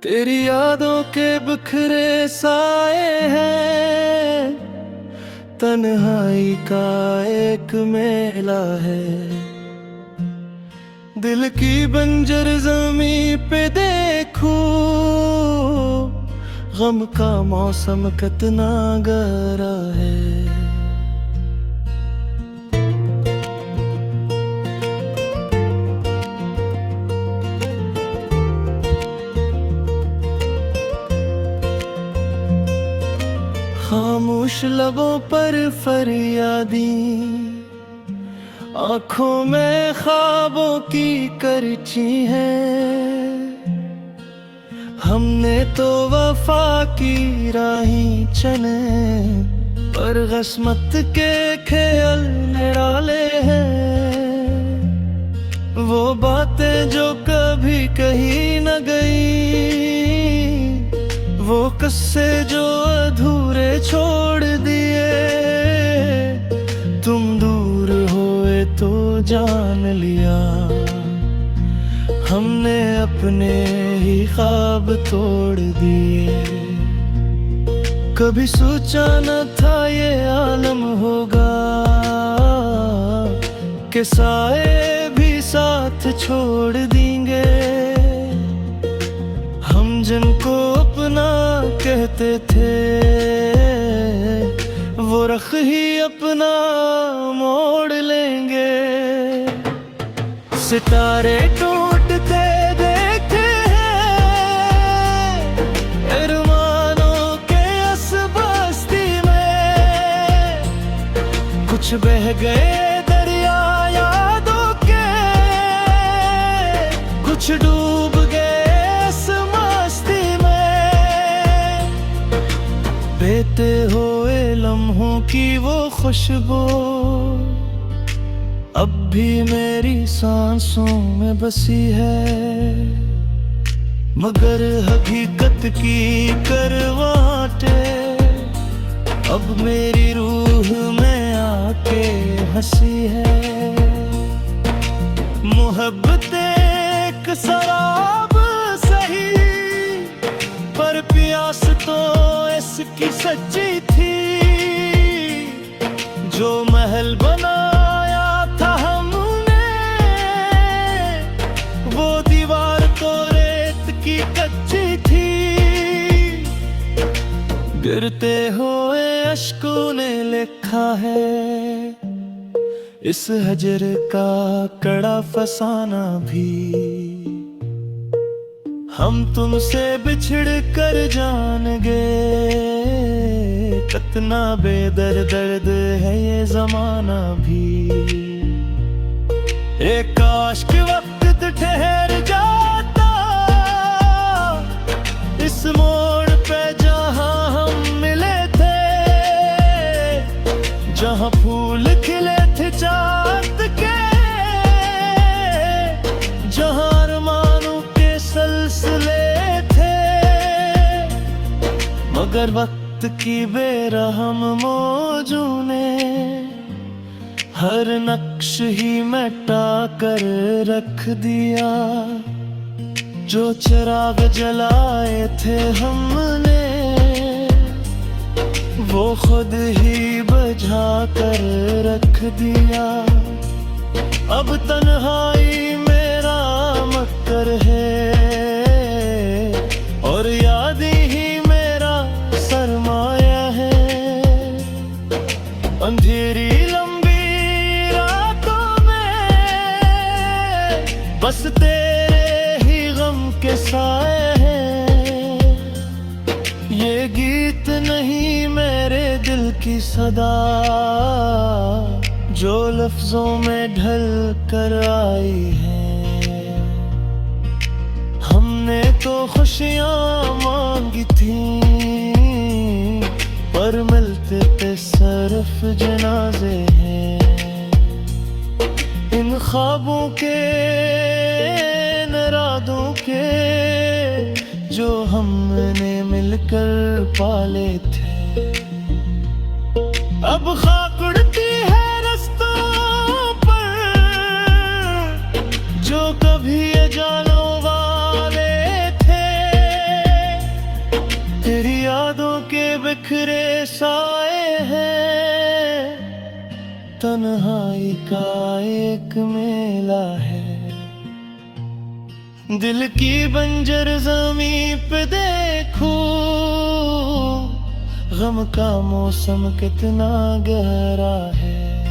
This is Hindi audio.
तेरी यादों के बिखरे साए हैं, तन्हाई का एक मेला है। दिल की बंजर ज़मीं पे देखूं, गम का मौसम कितना गहरा है। खामोश लबों पर फरियादी, आँखों में ख्वाबों की करची है। हमने तो वफा की राही चने, पर किस्मत के खेल निराले हैं। वो बातें जो कभी कही न गई, वो किस्से जो अधूरे छोड़ दिए। तुम दूर होए तो जान लिया, हमने अपने ही ख्वाब तोड़ दिए। कभी सोचा न था ये आलम होगा, कि साए भी साथ छोड़ देंगे। हम जिनको अपना कहते थे, वो रख ही अपना मोड़ लेंगे। सितारे टूटते देखे हैं, अरमानों के इस बस्ती में। कुछ बह गए दरिया यादों के, कुछ डूब गए बेते हुए लम्हों की वो खुशबू, अब भी मेरी सांसों में बसी है। मगर हकीकत की करवाटे अब मेरी रूह में आके हंसी है। मोहब्बत एक शराब सही, पर प्यास तो इसकी सच्ची थी। जो महल बनाया था हमने, वो दीवार तो रेत की कच्ची थी। गिरते हुए अश्कों ने लिखा है, इस हजर का कड़ा फसाना भी। हम तुमसे बिछड़ कर जान गए, कितना बेदर्द है ये जमाना भी। एक काश के वक्त ठहर जाता, इस मोड़ पे जहां हम मिले थे। जहां फूल खिले थे चाँद के, जहां अरमानों के सिलसिले थे। मगर वक्त की बेरहम मौजों ने हर नक्श ही मिटा कर रख दिया। जो चिराग जलाए थे हमने, वो खुद ही बुझा कर रख दिया। अब तन्हाई मेरा मक्कर है, और याद ही मेरा सरमाया है। अंधेरी लंबी रातों में बस तेरे ही गम के साए हैं। ये गीत नहीं मेरे दिल की सदा, जो लफ्जों में ढल कर आई है। हमने तो खुशियाँ मांगी थी, पर मिलते पे सिर्फ जनाजे हैं। इन ख्वाबों के, इन इरादों के, जो हमने मिलकर पाले थे। अब खाक उड़ती है रस्तों पर, जो कभी ये जानो वाले थे। तन्हाई का एक मेला है। दिल की बंजर ज़मीं पे देखो, गम का मौसम कितना गहरा है।